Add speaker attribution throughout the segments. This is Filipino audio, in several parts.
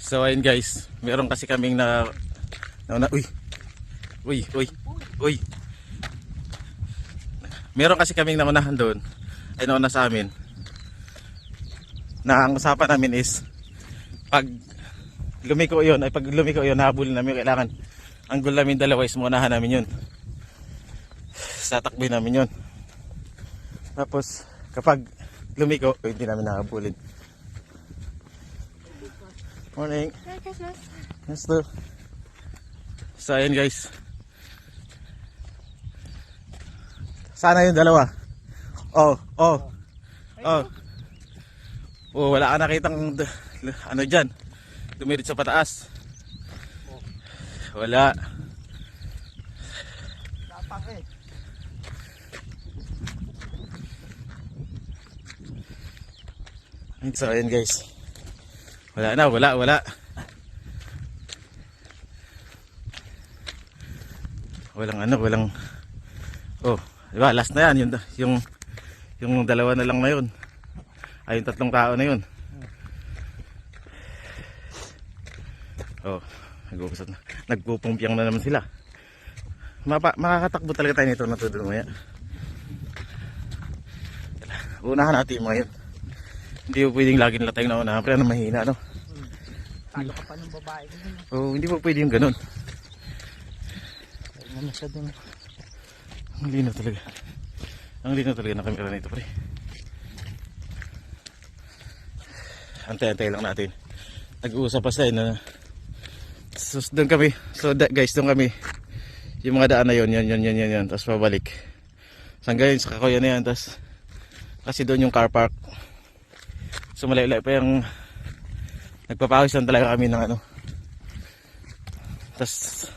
Speaker 1: So ayun guys, meron kasi kaming uy. Meron kasi kaming naunahan doon. Ay nauna sa amin. Na ang usapan namin is pag lumiko 'yon, habulin namin, kailangan ang goal namin dalawa is maunahan namin 'yon. Tatakbuhin namin 'yon. Tapos kapag lumiko, hindi namin nahabulin. Morning.
Speaker 2: Merry Christmas.
Speaker 1: Yes, to. So ayan guys. Sana yung dalawa. Oh. Wala ka nakitang ano dyan. Dumirit sa pataas. Wala. So ayan guys. Wala. Walang. Oh, diba? Last na yan, yung dalawa na lang na yun. Ay, yung tatlong tao na yun. Oh, nagpupumpyang na naman sila. Makakatakbo talaga tayo nito na to doon maya. Unahan natin yung mga yun. Hindi po pwedeng lagi nila tayong naunahan, pero ano mahina, no?
Speaker 2: Talo ka pa ng babae.
Speaker 1: Oh, hindi po pwede yung ganun.
Speaker 2: Ano siya dun?
Speaker 1: Ang linaw talaga. Ang linaw talaga ng kamera nito, pre. Antay-antay lang natin. Nag-uusap pa sila na doon kami. So guys, doon kami. Yung mga daan na yun. Tapos pabalik. Sanggayon sa Kakoyan na yan. Tapos kasi doon yung car park. So malay-lay pa yung nagpapawis lang talaga kami ng ano. Tapos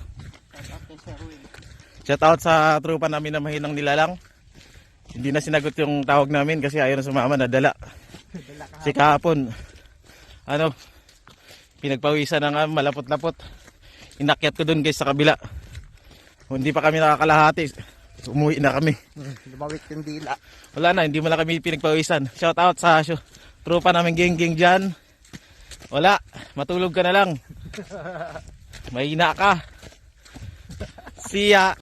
Speaker 1: shout out sa tropa namin na mahinang nilalang. Hindi na sinagot yung tawag namin kasi ayaw na sumama, nadala. Si kahapon ano, pinagpawisan na nga, malapot-lapot. Inakyat ko dun guys sa kabila. Hindi pa kami nakakalahati, umuwi na kami.
Speaker 2: Lumawit yung dila.
Speaker 1: Wala na, hindi mo na kami pinagpawisan. Shout out sa tropa namin geng-geng dyan. Wala, matulog ka na lang. Mahina ka. See ya.